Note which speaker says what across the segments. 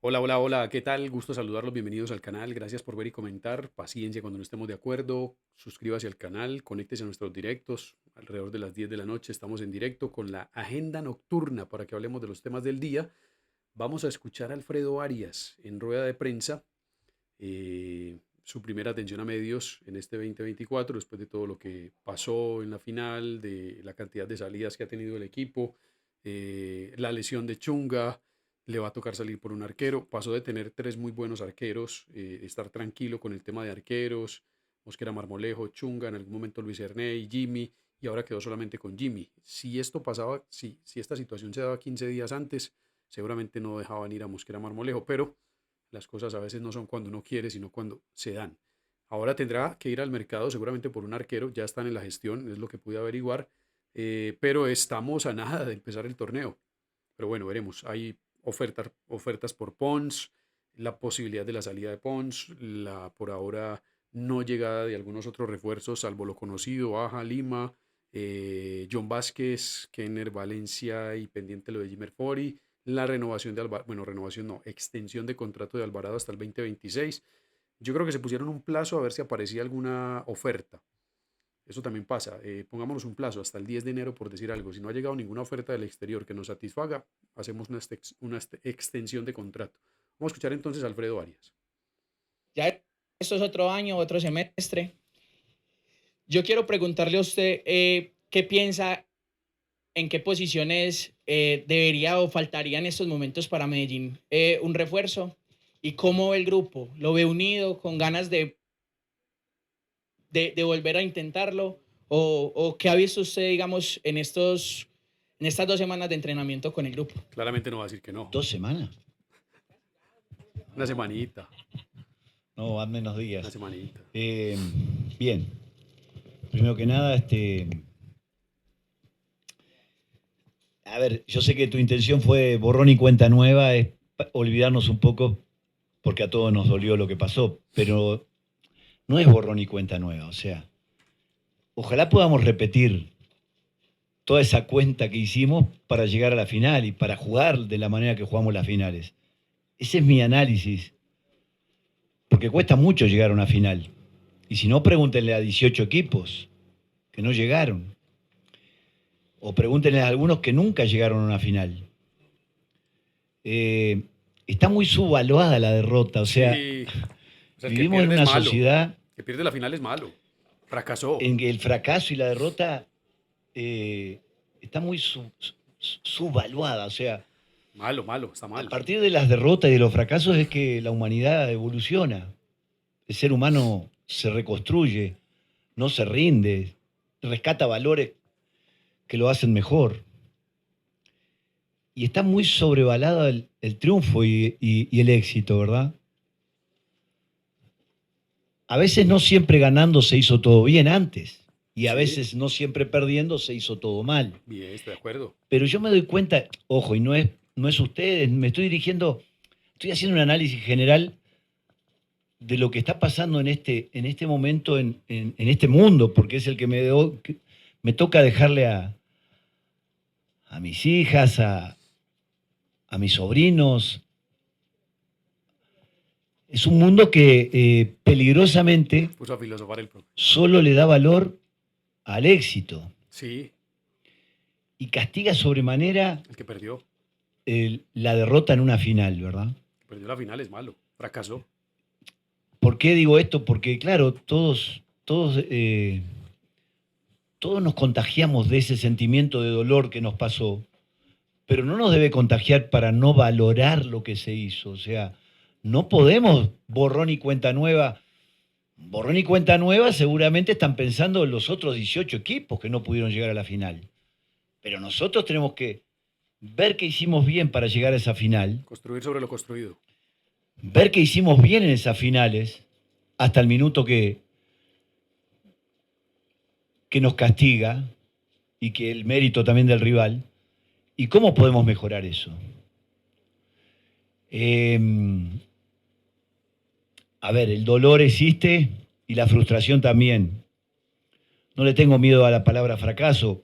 Speaker 1: Hola, hola, hola, ¿qué tal? Gusto saludarlos, bienvenidos al canal, gracias por ver y comentar, paciencia cuando no estemos de acuerdo, suscríbase al canal, conéctese a nuestros directos, alrededor de las 10 de la noche estamos en directo con la agenda nocturna para que hablemos de los temas del día. Vamos a escuchar a Alfredo Arias en rueda de prensa, su primera atención a medios en este 2024, después de todo lo que pasó en la final, de la cantidad de salidas que ha tenido el equipo, la lesión de Chunga, le va a tocar salir por un arquero. Pasó de tener tres muy buenos arqueros, estar tranquilo con el tema de arqueros, Mosquera Marmolejo, Chunga, en algún momento Luis Erney, Jimmy, y ahora quedó solamente con Jimmy. Si esto pasaba, si esta situación se daba 15 días antes, seguramente no dejaban ir a Mosquera Marmolejo, pero las cosas a veces no son cuando uno quiere, sino cuando se dan. Ahora tendrá que ir al mercado seguramente por un arquero, ya están en la gestión, es lo que pude averiguar, pero estamos a nada de empezar el torneo. Pero bueno, veremos. Hay ofertas por Pons, la posibilidad de la salida de Pons, la por ahora no llegada de algunos otros refuerzos, salvo lo conocido, Baja, Lima, John Vázquez, Kenner, Valencia y pendiente lo de Jimmer Fori, la renovación de Alvarado, bueno, renovación no, extensión de contrato de Alvarado hasta el 2026. Yo creo que se pusieron un plazo a ver si aparecía alguna oferta. Eso también pasa. Pongámonos un plazo hasta el 10 de enero por decir algo. Si no ha llegado ninguna oferta del exterior que nos satisfaga, hacemos una extensión de contrato. Vamos a escuchar entonces a Alfredo Arias.
Speaker 2: Ya esto es otro año, otro semestre. Yo quiero preguntarle a usted qué piensa, en qué posiciones debería o faltaría en estos momentos para Medellín un refuerzo y cómo ve el grupo. ¿Lo ve unido, con ganas de volver a intentarlo? ¿O qué ha visto usted, digamos, en estas 2 semanas de entrenamiento con el grupo?
Speaker 1: Claramente no va a decir que no.
Speaker 3: 2 semanas.
Speaker 1: Una semanita,
Speaker 3: No, van menos
Speaker 1: una
Speaker 3: días.
Speaker 1: semanita.
Speaker 3: Eh, Bien. Primero que nada, a ver, yo sé que tu intención fue borrón y cuenta nueva, es olvidarnos un poco, porque a todos nos dolió lo que pasó, pero no es borrón y cuenta nueva. O sea, ojalá podamos repetir toda esa cuenta que hicimos para llegar a la final y para jugar de la manera que jugamos las finales. Ese es mi análisis, porque cuesta mucho llegar a una final. Y si no, pregúntenle a 18 equipos que no llegaron. O pregúntenle a algunos que nunca llegaron a una final. Eh, Está muy subvaluada la derrota. O sea,
Speaker 1: Sí, o sea, el que
Speaker 3: vivimos en
Speaker 1: pierde es
Speaker 3: una
Speaker 1: malo.
Speaker 3: sociedad
Speaker 1: El que pierde la final es malo. Fracasó.
Speaker 3: en que el fracaso y la derrota está muy subvaluada. O sea,
Speaker 1: Malo, malo, está
Speaker 3: a
Speaker 1: mal.
Speaker 3: partir de las derrotas y de los fracasos es que la humanidad evoluciona. El ser humano se reconstruye, no se rinde, rescata valores que lo hacen mejor. Y está muy sobrevalado el triunfo y el éxito, ¿verdad? A veces no siempre ganando se hizo todo bien antes. Y a
Speaker 1: Sí,
Speaker 3: veces no siempre perdiendo se hizo todo mal.
Speaker 1: bien, estoy de acuerdo.
Speaker 3: Pero yo me doy cuenta, ojo, y no es ustedes, me estoy dirigiendo, estoy haciendo un análisis general de lo que está pasando en este momento, en este mundo, porque es el que me toca dejarle a mis hijas, a mis sobrinos. Es un mundo que peligrosamente
Speaker 1: Puso a filosofar el pro.
Speaker 3: solo le da valor al éxito
Speaker 1: Sí,
Speaker 3: y castiga sobremanera
Speaker 1: el que perdió.
Speaker 3: la derrota en una final, ¿verdad?
Speaker 1: El que perdió la final es malo. Fracasó.
Speaker 3: ¿Por qué digo esto? Porque, claro, todos nos contagiamos de ese sentimiento de dolor que nos pasó, pero no nos debe contagiar para no valorar lo que se hizo. O sea, no podemos borrón y cuenta nueva. Borrón y cuenta nueva seguramente están pensando en los otros 18 equipos que no pudieron llegar a la final. Pero nosotros tenemos que ver qué hicimos bien para llegar a esa final,
Speaker 1: Construir sobre lo construido.
Speaker 3: ver qué hicimos bien en esas finales, hasta el minuto que nos castiga y que el mérito también del rival, y cómo podemos mejorar eso. Eh, a ver, el dolor existe y la frustración también. No le tengo miedo a la palabra fracaso.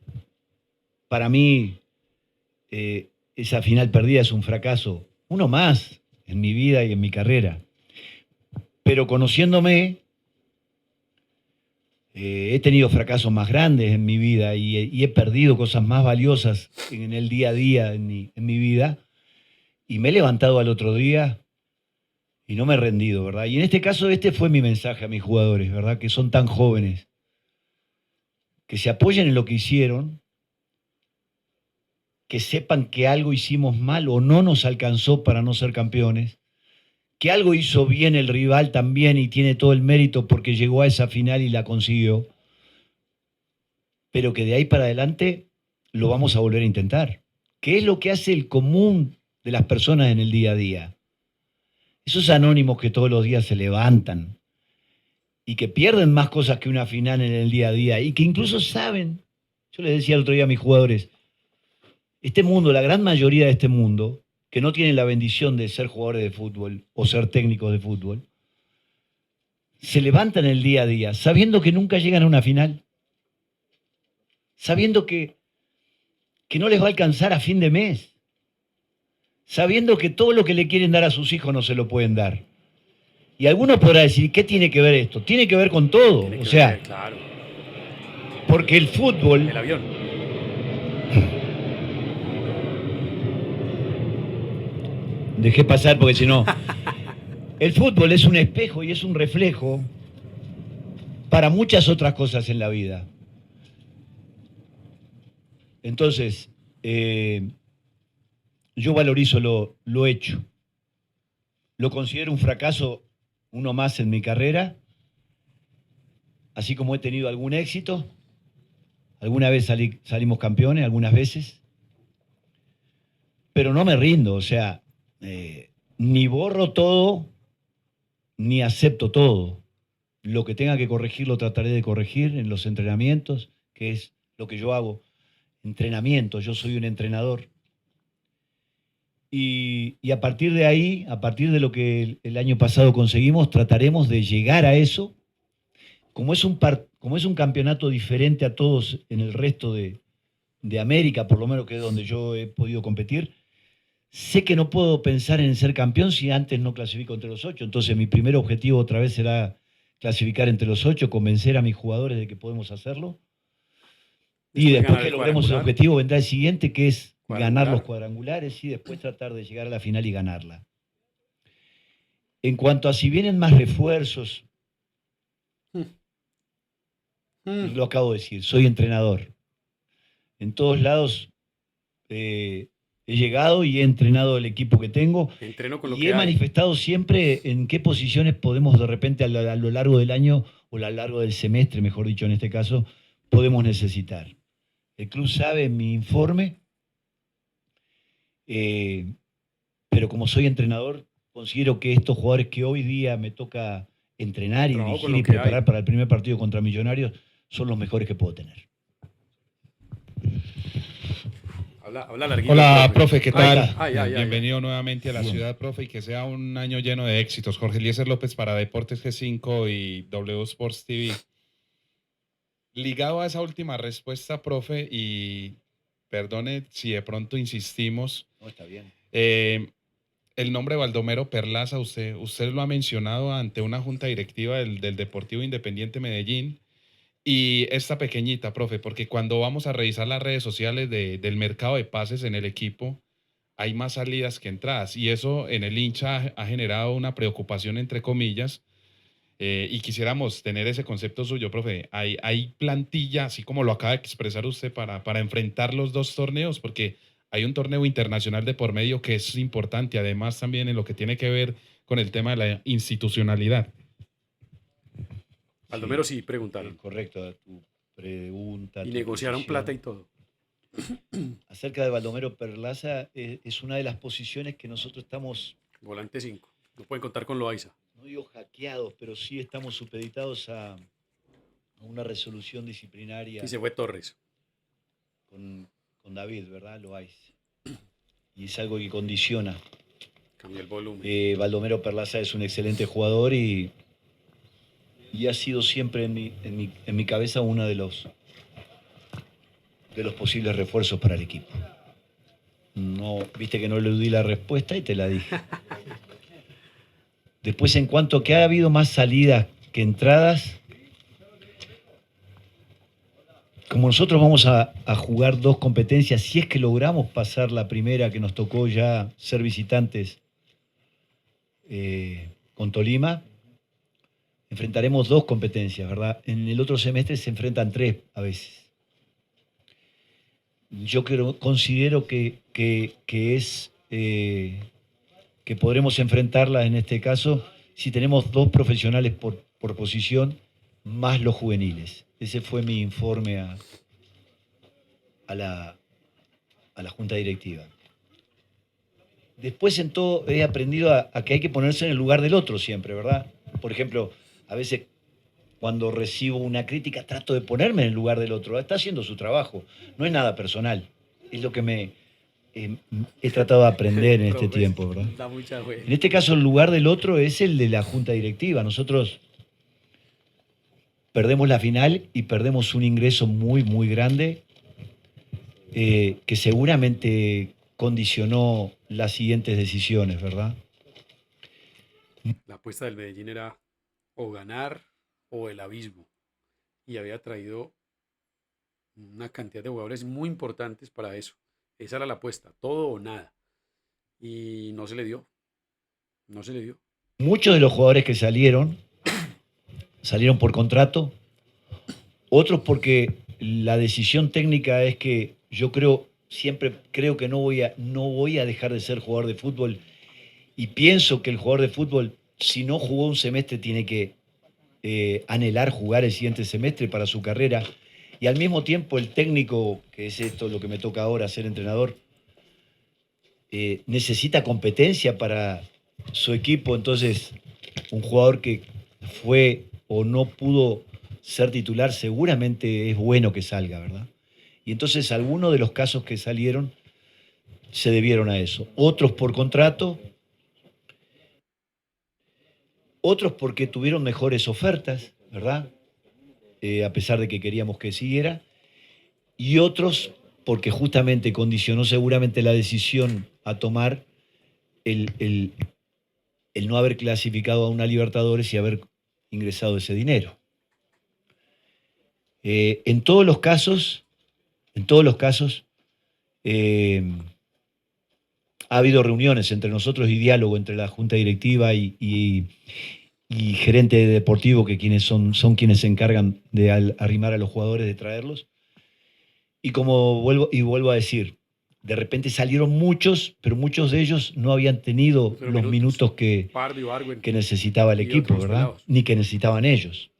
Speaker 3: Para mí, esa final perdida es un fracaso. Uno más en mi vida y en mi carrera. Pero conociéndome, he tenido fracasos más grandes en mi vida y he perdido cosas más valiosas en el día a día en mi vida. Y me he levantado al otro día y no me he rendido, ¿verdad? Y en este caso, este fue mi mensaje a mis jugadores, ¿verdad? Que son tan jóvenes. Que se apoyen en lo que hicieron, que sepan que algo hicimos mal o no nos alcanzó para no ser campeones, que algo hizo bien el rival también y tiene todo el mérito porque llegó a esa final y la consiguió, pero que de ahí para adelante lo vamos a volver a intentar. ¿Qué es lo que hace el común de las personas en el día a día? Esos anónimos que todos los días se levantan y que pierden más cosas que una final en el día a día y que incluso saben, yo les decía el otro día a mis jugadores, este mundo, la gran mayoría de este mundo, que no tienen la bendición de ser jugadores de fútbol o ser técnicos de fútbol, se levantan el día a día sabiendo que nunca llegan a una final, sabiendo que no les va a alcanzar a fin de mes, sabiendo que todo lo que le quieren dar a sus hijos no se lo pueden dar. Y algunos podrán decir, ¿qué tiene que ver esto? Tiene que ver con todo. O sea,
Speaker 1: claro.
Speaker 3: Porque el fútbol...
Speaker 1: El avión.
Speaker 3: Dejé pasar porque si no... El fútbol es un espejo y es un reflejo para muchas otras cosas en la vida. Entonces, yo valorizo lo hecho. Lo considero un fracaso, uno más en mi carrera, así como he tenido algún éxito. Alguna vez salimos campeones, algunas veces. Pero no me rindo, o sea, ni borro todo, ni acepto todo. Lo que tenga que corregir lo trataré de corregir en los entrenamientos, que es lo que yo hago. Entrenamiento, yo soy un entrenador. Y a partir de ahí, a partir de lo que el año pasado conseguimos, trataremos de llegar a eso. Como es un campeonato diferente a todos en el resto de América, por lo menos que es donde yo he podido competir, sé que no puedo pensar en ser campeón si antes no clasifico entre los 8. Entonces mi primer objetivo otra vez será clasificar entre los 8, convencer a mis jugadores de que podemos hacerlo. Y después que logremos el objetivo vendrá el siguiente, que es ganar los cuadrangulares y después tratar de llegar a la final y ganarla. En cuanto a si vienen más refuerzos, lo acabo de decir, soy entrenador. En todos lados he llegado y he entrenado el equipo que tengo.
Speaker 1: Entreno con lo
Speaker 3: y
Speaker 1: que
Speaker 3: he
Speaker 1: hay.
Speaker 3: manifestado siempre en qué posiciones podemos de repente a lo largo del año o a lo largo del semestre, mejor dicho en este caso, podemos necesitar. El club sabe mi informe, pero como soy entrenador, considero que estos jugadores que hoy día me toca entrenar y dirigir y preparar para el primer partido contra Millonarios son los mejores que puedo tener.
Speaker 1: Habla larguito,
Speaker 4: Hola, profe, ¿qué tal?
Speaker 1: Bienvenido
Speaker 4: nuevamente a la ciudad, profe, y que sea un año lleno de éxitos. Jorge Eliezer López para Deportes G5 y W Sports TV. Ligado a esa última respuesta, profe, y perdone si de pronto insistimos.
Speaker 3: No, está bien.
Speaker 4: El nombre Baldomero Perlaza, usted lo ha mencionado ante una junta directiva del Deportivo Independiente Medellín. Y esta pequeñita, profe, porque cuando vamos a revisar las redes sociales del mercado de pases en el equipo, hay más salidas que entradas. Y eso en el hincha ha generado una preocupación, entre comillas. Y quisiéramos tener ese concepto suyo, profe. ¿Hay plantilla, así como lo acaba de expresar usted, para enfrentar los dos torneos? Porque hay un torneo internacional de por medio que es importante, además también en lo que tiene que ver con el tema de la institucionalidad.
Speaker 1: Baldomero sí preguntaron.
Speaker 3: Correcto, tu pregunta.
Speaker 1: Y negociaron plata y todo.
Speaker 3: Acerca de Baldomero Perlaza, es una de las posiciones que nosotros estamos...
Speaker 1: Volante 5. No pueden contar con Loaiza.
Speaker 3: No digo hackeados, pero sí estamos supeditados a una resolución disciplinaria.
Speaker 1: Y se fue Torres.
Speaker 3: Con David, ¿verdad? Loaiza. Y es algo que condiciona.
Speaker 1: Cambia el volumen.
Speaker 3: Baldomero Perlaza es un excelente jugador y ha sido siempre en mi cabeza uno de los posibles refuerzos para el equipo. No, viste que no le di la respuesta y te la dije. Después, en cuanto a que ha habido más salidas que entradas, como nosotros vamos a jugar 2 competencias, si es que logramos pasar la primera que nos tocó ya ser visitantes con Tolima, enfrentaremos 2 competencias, ¿verdad? En el otro semestre se enfrentan 3 a veces. Yo considero que podremos enfrentarla en este caso si tenemos 2 profesionales por posición más los juveniles. Ese fue mi informe a la junta directiva. Después en todo he aprendido a que hay que ponerse en el lugar del otro siempre, ¿verdad? Por ejemplo, a veces cuando recibo una crítica trato de ponerme en el lugar del otro. Está haciendo su trabajo, no es nada personal. Es lo que he tratado de aprender en este
Speaker 1: Profe,
Speaker 3: tiempo, ¿verdad?
Speaker 1: da mucha
Speaker 3: En
Speaker 1: fe.
Speaker 3: este caso el lugar del otro es el de la junta directiva. Nosotros perdemos la final y perdemos un ingreso muy, muy grande que seguramente condicionó las siguientes decisiones, ¿verdad?
Speaker 1: La apuesta del Medellín era o ganar o el abismo. Y había traído una cantidad de jugadores muy importantes para eso. Esa era la apuesta, todo o nada. Y no se le dio. No se le dio.
Speaker 3: Muchos de los jugadores que salieron por contrato, otros porque la decisión técnica es que siempre creo que no voy a dejar de ser jugador de fútbol y pienso que el jugador de fútbol, si no jugó un semestre, tiene que anhelar jugar el siguiente semestre para su carrera. Y al mismo tiempo el técnico, que es esto lo que me toca ahora, ser entrenador, necesita competencia para su equipo. Entonces, un jugador que fue o no pudo ser titular, seguramente es bueno que salga, ¿verdad? Y entonces algunos de los casos que salieron se debieron a eso. Otros por contrato, otros porque tuvieron mejores ofertas, ¿verdad? A pesar de que queríamos que siguiera. Y otros porque justamente condicionó seguramente la decisión a tomar el no haber clasificado a una Libertadores y haber ingresado ese dinero. En todos los casos, ha habido reuniones entre nosotros y diálogo entre la junta directiva y gerente deportivo, que son quienes se encargan de arrimar a los jugadores, de traerlos. Y como vuelvo a decir, de repente salieron muchos, pero muchos de ellos no habían tenido
Speaker 1: Pero
Speaker 3: los minutos
Speaker 1: Pardo y Barwen
Speaker 3: que necesitaba el
Speaker 1: y
Speaker 3: equipo,
Speaker 1: otros
Speaker 3: ¿verdad?
Speaker 1: pelados.
Speaker 3: Ni que necesitaban ellos.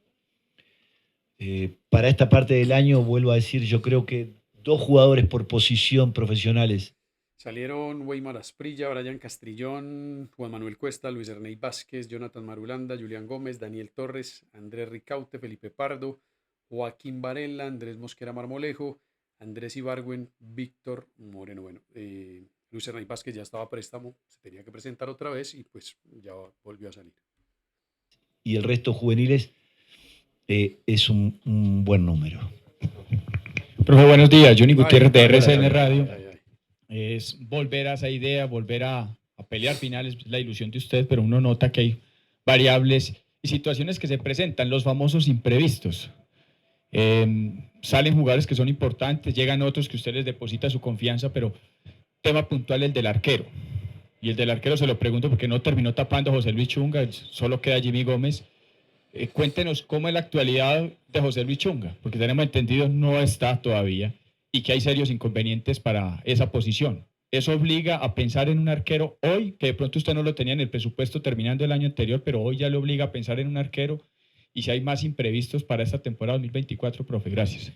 Speaker 3: Para esta parte del año, vuelvo a decir, yo creo que 2 jugadores por posición profesionales.
Speaker 1: Salieron Weimar Asprilla, Brian Castrillón, Juan Manuel Cuesta, Luis Ernei Vázquez, Jonathan Marulanda, Julián Gómez, Daniel Torres, Andrés Ricaute, Felipe Pardo, Joaquín Varela, Andrés Mosquera Marmolejo, Andrés Ibargüen, Víctor Moreno. Bueno, Luis Ernei Vázquez ya estaba a préstamo, se tenía que presentar otra vez y pues ya volvió a salir.
Speaker 3: Y el resto juveniles es un buen número.
Speaker 5: Profe, buenos días. Johnny
Speaker 1: Ay,
Speaker 5: Gutiérrez de
Speaker 3: hola,
Speaker 5: RCN
Speaker 3: Javier.
Speaker 5: Radio.
Speaker 1: Ay, ay.
Speaker 5: Es volver a esa idea, volver a pelear finales, es la ilusión de usted, pero uno nota que hay variables y situaciones que se presentan, los famosos imprevistos. Salen jugadores que son importantes, llegan otros que usted les deposita su confianza, pero tema puntual el del arquero. Y el del arquero se lo pregunto porque no terminó tapando a José Luis Chunga, solo queda Jimmy Gómez. Cuéntenos cómo es la actualidad de José Luis Chunga, porque tenemos entendido no está todavía y que hay serios inconvenientes para esa posición. Eso obliga a pensar en un arquero hoy, que de pronto usted no lo tenía en el presupuesto terminando el año anterior, pero hoy ya le obliga a pensar en un arquero y si hay más imprevistos para esta temporada 2024, profe. Gracias.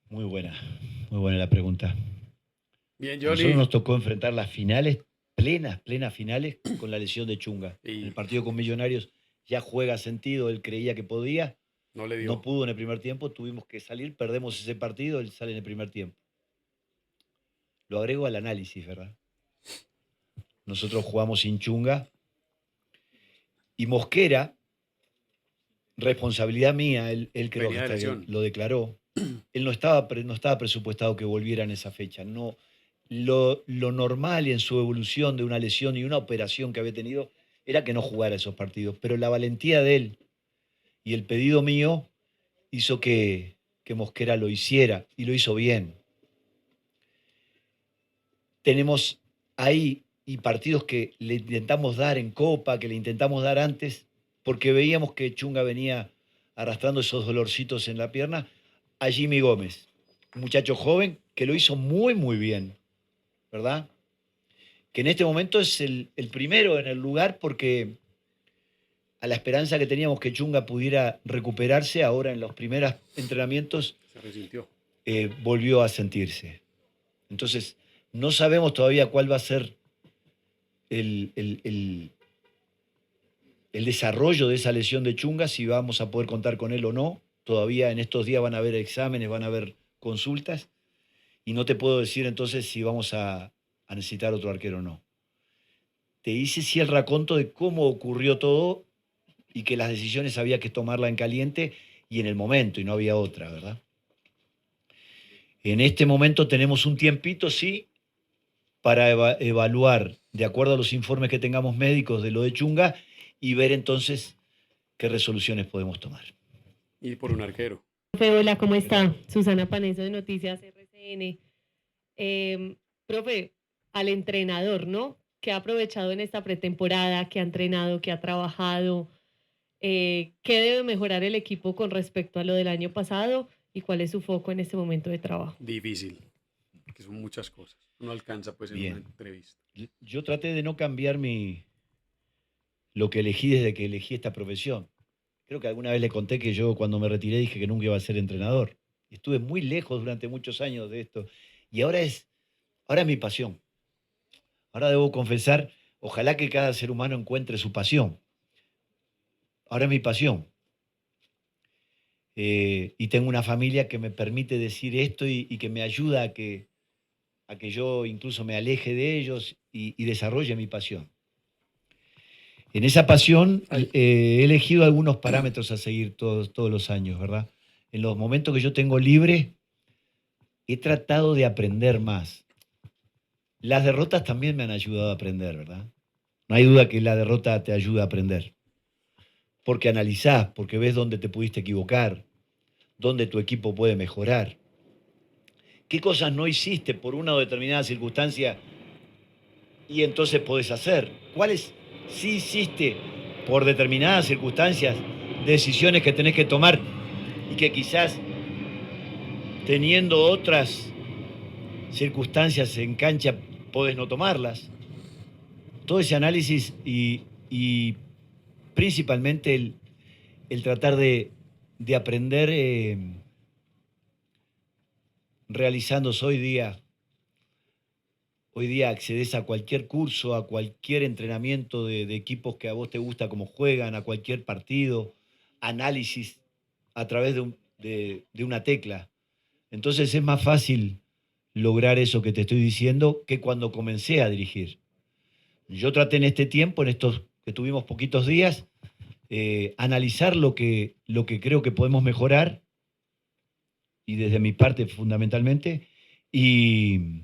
Speaker 3: Muy buena la pregunta.
Speaker 1: Bien,
Speaker 3: A nosotros
Speaker 1: Johnny.
Speaker 3: nos tocó enfrentar las finales, plenas finales, con la lesión de Chunga.
Speaker 1: Y
Speaker 3: El partido con Millonarios ya juega sentido, él creía que podía,
Speaker 1: no le dio.
Speaker 3: no pudo en el primer tiempo, tuvimos que salir, perdemos ese partido, él sale en el primer tiempo. Lo agrego al análisis, ¿verdad? Nosotros jugamos sin Chunga y Mosquera, responsabilidad mía, él creo
Speaker 1: Venía de
Speaker 3: que hasta
Speaker 1: lesión.
Speaker 3: que lo declaró, él no estaba presupuestado que volviera en esa fecha. No, lo normal en su evolución de una lesión y una operación que había tenido era que no jugara esos partidos. Pero la valentía de él y el pedido mío hizo que Mosquera lo hiciera y lo hizo bien. Tenemos ahí y partidos que le intentamos dar en Copa, que le intentamos dar antes, porque veíamos que Chunga venía arrastrando esos dolorcitos en la pierna, a Jimmy Gómez, un muchacho joven que lo hizo muy, muy bien, ¿verdad? Que en este momento es el primero en el lugar porque a la esperanza que teníamos que Chunga pudiera recuperarse, ahora en los primeros entrenamientos
Speaker 1: Se resintió.
Speaker 3: volvió a sentirse. Entonces, no sabemos todavía cuál va a ser el desarrollo de esa lesión de Chunga, si vamos a poder contar con él o no. Todavía en estos días van a haber exámenes, van a haber consultas, y no te puedo decir entonces si vamos a necesitar otro arquero o no. Te hice sí el raconto de cómo ocurrió todo y que las decisiones había que tomarla en caliente y en el momento, y no había otra, ¿verdad? En este momento tenemos un tiempito, sí, para evaluar, de acuerdo a los informes que tengamos médicos de lo de Chunga, y ver entonces qué resoluciones podemos tomar.
Speaker 1: Y por un arquero.
Speaker 6: Profe, hola, ¿cómo está? Susana Paneso de Noticias RCN. Profe, al entrenador, ¿no? Que ha aprovechado en esta pretemporada, que ha entrenado, que ha trabajado, ¿qué debe mejorar el equipo con respecto a lo del año pasado y cuál es su foco en este momento de trabajo?
Speaker 1: Difícil, que son muchas cosas. No alcanza pues en
Speaker 3: Bien.
Speaker 1: una entrevista.
Speaker 3: Yo traté de no cambiar lo que elegí desde que elegí esta profesión. Creo que alguna vez le conté que yo cuando me retiré dije que nunca iba a ser entrenador. Estuve muy lejos durante muchos años de esto. Y ahora es mi pasión. Ahora debo confesar, ojalá que cada ser humano encuentre su pasión. Ahora es mi pasión. Y tengo una familia que me permite decir esto y que me ayuda a que yo incluso me aleje de ellos y desarrolle mi pasión. En esa pasión he elegido algunos parámetros a seguir todos los años, ¿verdad? En los momentos que yo tengo libre, he tratado de aprender más. Las derrotas también me han ayudado a aprender, ¿verdad? No hay duda que la derrota te ayuda a aprender. Porque analizás, porque ves dónde te pudiste equivocar, dónde tu equipo puede mejorar. ¿Qué cosas no hiciste por una o determinada circunstancia y entonces podés hacer? ¿Cuáles sí hiciste por determinadas circunstancias, decisiones que tenés que tomar y que quizás teniendo otras circunstancias en cancha podés no tomarlas? Todo ese análisis y principalmente el tratar de aprender realizándose hoy día. Hoy día accedes a cualquier curso, a cualquier entrenamiento de equipos que a vos te gusta cómo juegan, a cualquier partido, análisis a través de una tecla. Entonces es más fácil lograr eso que te estoy diciendo que cuando comencé a dirigir. Yo traté en este tiempo, en estos que tuvimos poquitos días, analizar lo que creo que podemos mejorar, y desde mi parte fundamentalmente, y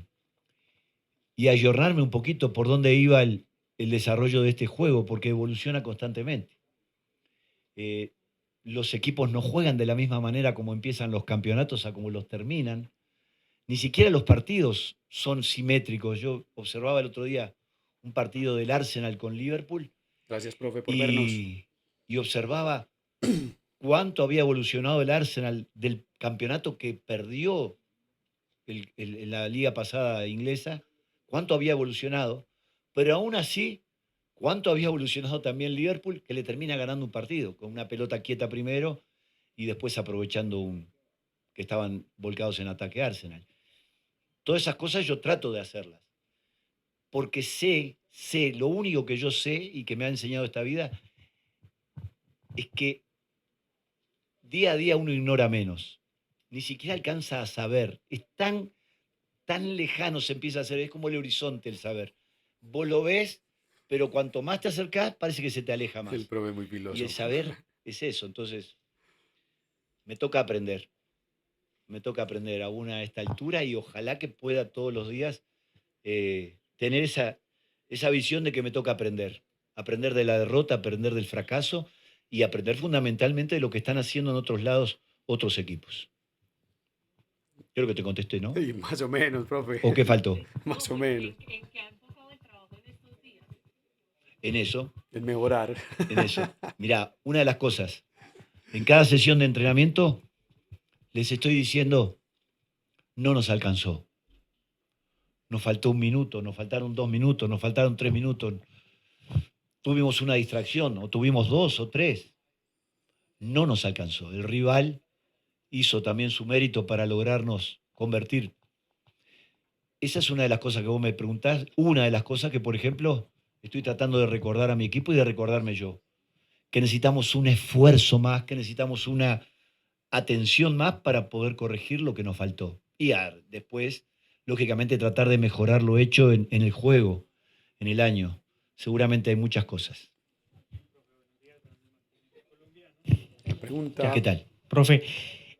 Speaker 3: ayornarme un poquito por dónde iba el desarrollo de este juego, porque evoluciona constantemente. Los equipos no juegan de la misma manera como empiezan los campeonatos a como los terminan. Ni siquiera los partidos son simétricos. Yo observaba el otro día un partido del Arsenal con Liverpool
Speaker 1: Gracias, profe, por vernos.
Speaker 3: y observaba cuánto había evolucionado el Arsenal del campeonato que perdió en la liga pasada inglesa, cuánto había evolucionado, pero aún así, cuánto había evolucionado también Liverpool, que le termina ganando un partido, con una pelota quieta primero y después aprovechando que estaban volcados en ataque Arsenal. Todas esas cosas yo trato de hacerlas, porque sé, lo único que yo sé y que me ha enseñado esta vida es que día a día uno ignora menos, ni siquiera alcanza a saber, es tan lejano se empieza a hacer, es como el horizonte el saber. Vos lo ves, pero cuanto más te acercás, parece que se te aleja más.
Speaker 1: El profe muy
Speaker 3: Y el
Speaker 1: filósofo.
Speaker 3: saber es eso, entonces me toca aprender aún a esta altura y ojalá que pueda todos los días tener esa visión de que me toca aprender aprender de la derrota, aprender del fracaso y aprender fundamentalmente de lo que están haciendo en otros lados otros equipos. Creo que te contesté, ¿no?
Speaker 1: Sí, más o menos, profe.
Speaker 3: ¿O qué faltó?
Speaker 1: Más o menos.
Speaker 6: ¿En qué ha enfocado el trabajo en estos días?
Speaker 3: En eso,
Speaker 1: En mejorar.
Speaker 3: en eso. Mirá, una de las cosas, en cada sesión de entrenamiento les estoy diciendo, no nos alcanzó. Nos faltó 1 minuto, nos faltaron 2 minutos, nos faltaron 3 minutos. Tuvimos una distracción, o tuvimos 2 o 3. No nos alcanzó. El rival hizo también su mérito para lograrnos convertir. Esa es una de las cosas que vos me preguntás. Una de las cosas que, por ejemplo, estoy tratando de recordar a mi equipo y de recordarme yo. Que necesitamos un esfuerzo más, que necesitamos una atención más para poder corregir lo que nos faltó. Y después, lógicamente, tratar de mejorar lo hecho en el juego, en el año. Seguramente hay muchas cosas.
Speaker 1: La pregunta.
Speaker 3: ¿Qué tal?
Speaker 7: Profe,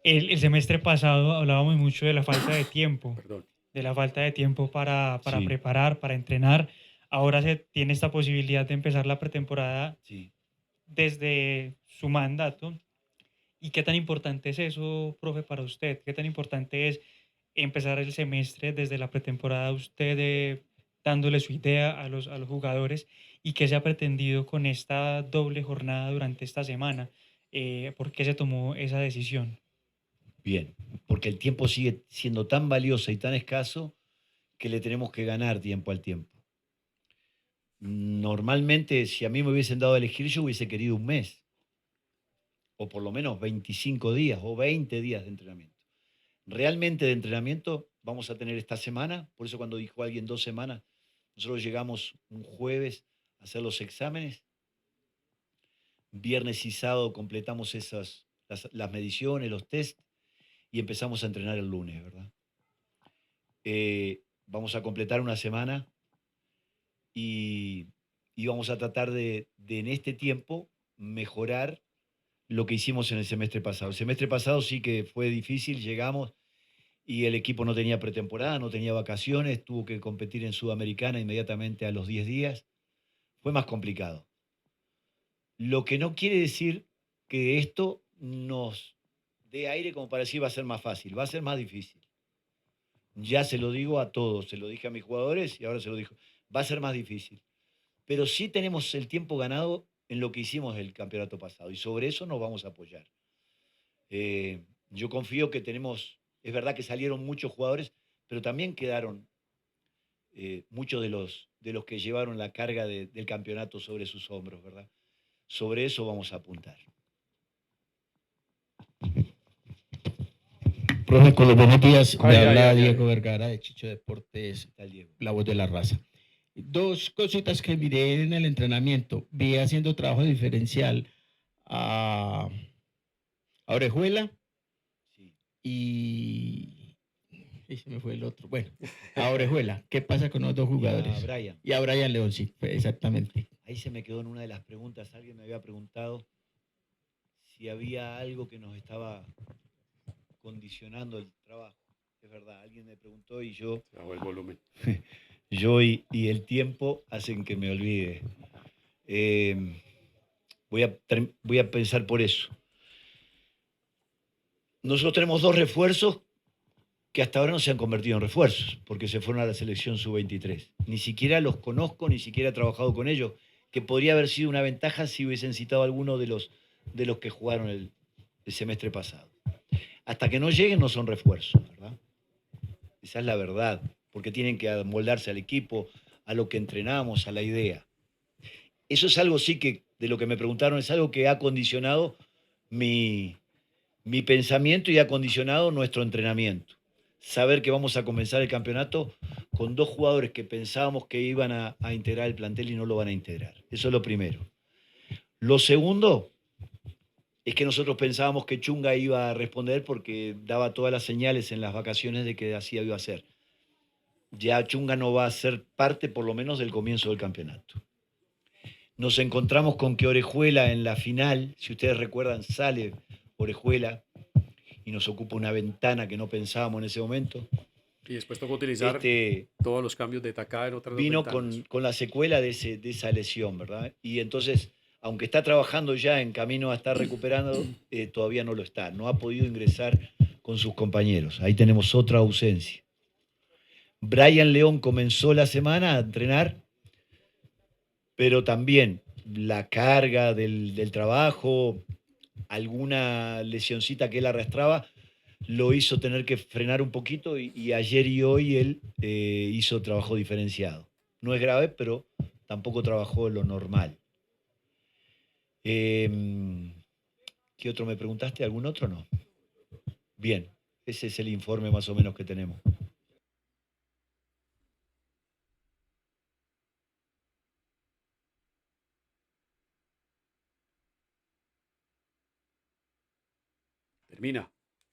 Speaker 7: el semestre pasado hablábamos mucho de la falta de tiempo,
Speaker 1: Perdón.
Speaker 7: de la falta de tiempo para
Speaker 3: Sí.
Speaker 7: preparar, para entrenar. Ahora se tiene esta posibilidad de empezar la pretemporada
Speaker 3: Sí.
Speaker 7: desde su mandato. ¿Y qué tan importante es eso, profe, para usted? ¿Qué tan importante es empezar el semestre desde la pretemporada, usted dándole su idea a los jugadores? ¿Y qué se ha pretendido con esta doble jornada durante esta semana? ¿Por qué se tomó esa decisión?
Speaker 3: Bien, porque el tiempo sigue siendo tan valioso y tan escaso que le tenemos que ganar tiempo al tiempo. Normalmente, si a mí me hubiesen dado a elegir, yo hubiese querido 1 mes, o por lo menos 25 días o 20 días de entrenamiento. Realmente de entrenamiento vamos a tener esta semana, por eso cuando dijo alguien 2 semanas, nosotros llegamos un jueves a hacer los exámenes, viernes y sábado completamos las mediciones, los test, y empezamos a entrenar el lunes, ¿verdad? Vamos a completar una semana y vamos a tratar de en este tiempo mejorar lo que hicimos en el semestre pasado. El semestre pasado sí que fue difícil, llegamos y el equipo no tenía pretemporada, no tenía vacaciones, tuvo que competir en Sudamericana inmediatamente a los 10 días. Fue más complicado. Lo que no quiere decir que esto nos dé aire como para decir va a ser más fácil, va a ser más difícil. Ya se lo digo a todos, se lo dije a mis jugadores y ahora se lo digo. Va a ser más difícil. Pero sí tenemos el tiempo ganado en lo que hicimos el campeonato pasado y sobre eso nos vamos a apoyar. Yo confío que tenemos, es verdad que salieron muchos jugadores, pero también quedaron muchos de los que llevaron la carga del campeonato sobre sus hombros, ¿verdad? Sobre eso vamos a apuntar.
Speaker 5: Profe, con los buenos días,
Speaker 1: Ay,
Speaker 5: le
Speaker 1: ay,
Speaker 5: habla
Speaker 1: ay, ay.
Speaker 5: Diego Vergara de Chicho Deportes,
Speaker 3: Está el Diego.
Speaker 5: la voz de la raza. 2 cositas que miré en el entrenamiento. Vi haciendo trabajo diferencial a Orejuela
Speaker 3: Sí.
Speaker 5: y se me fue el otro. Bueno, a Orejuela. ¿Qué pasa con los 2 jugadores?
Speaker 3: Y a Brian.
Speaker 5: Y a Brian León, sí, exactamente.
Speaker 3: Ahí se me quedó en una de las preguntas. Alguien me había preguntado si había algo que nos estaba condicionando el trabajo. Es verdad, alguien me preguntó y yo
Speaker 1: Se bajó el volumen.
Speaker 3: y el tiempo hacen que me olvide. Voy a pensar por eso. Nosotros tenemos 2 refuerzos que hasta ahora no se han convertido en refuerzos, porque se fueron a la selección sub-23. Ni siquiera los conozco, ni siquiera he trabajado con ellos, que podría haber sido una ventaja si hubiesen citado a alguno de los que jugaron el semestre pasado. Hasta que no lleguen no son refuerzos, ¿verdad? Esa es la verdad, porque tienen que amoldarse al equipo, a lo que entrenamos, a la idea. Eso es algo sí que, de lo que me preguntaron, es algo que ha condicionado mi pensamiento y ha condicionado nuestro entrenamiento. Saber que vamos a comenzar el campeonato con 2 jugadores que pensábamos que iban a integrar el plantel y no lo van a integrar. Eso es lo primero. Lo segundo es que nosotros pensábamos que Chunga iba a responder porque daba todas las señales en las vacaciones de que así iba a ser. Ya Chunga no va a ser parte, por lo menos, del comienzo del campeonato. Nos encontramos con que Orejuela en la final, si ustedes recuerdan, sale Orejuela y nos ocupa una ventana que no pensábamos en ese momento.
Speaker 1: Y después tocó utilizar todos los cambios de Tacá en otras dos
Speaker 3: Vino
Speaker 1: ventanas.
Speaker 3: con la secuela de esa lesión, ¿verdad? Y entonces, aunque está trabajando ya en camino a estar recuperando, todavía no lo está. No ha podido ingresar con sus compañeros. Ahí tenemos otra ausencia. Brian León comenzó la semana a entrenar, pero también la carga del trabajo, alguna lesioncita que él arrastraba, lo hizo tener que frenar un poquito y ayer y hoy él hizo trabajo diferenciado. No es grave, pero tampoco trabajó lo normal. ¿Qué otro me preguntaste? ¿Algún otro? No. Bien, ese es el informe más o menos que tenemos.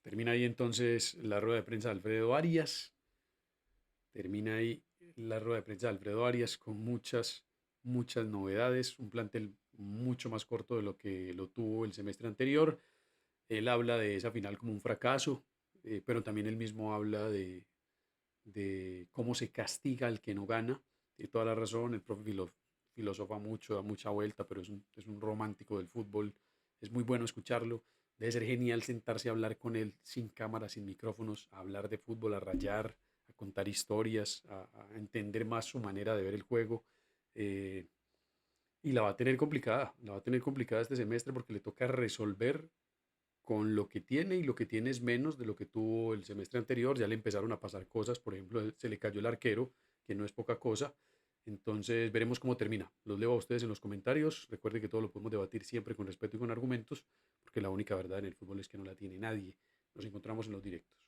Speaker 1: Termina ahí entonces la rueda de prensa de Alfredo Arias. Termina ahí la rueda de prensa de Alfredo Arias con muchas novedades. Un plantel mucho más corto de lo que lo tuvo el semestre anterior. Él habla de esa final como un fracaso, pero también él mismo habla de cómo se castiga al que no gana. Tiene toda la razón, el profe filosofa mucho, da mucha vuelta, pero es un romántico del fútbol. Es muy bueno escucharlo. Debe ser genial sentarse a hablar con él sin cámaras, sin micrófonos, a hablar de fútbol, a rayar, a contar historias, a entender más su manera de ver el juego. eh, y la va a tener complicada este semestre porque le toca resolver con lo que tiene y lo que tiene es menos de lo que tuvo el semestre anterior. Ya le empezaron a pasar cosas, por ejemplo, se le cayó el arquero, que no es poca cosa. Entonces veremos cómo termina. Los leo a ustedes en los comentarios. Recuerden que todo lo podemos debatir siempre con respeto y con argumentos, porque la única verdad en el fútbol es que no la tiene nadie. Nos encontramos en los directos.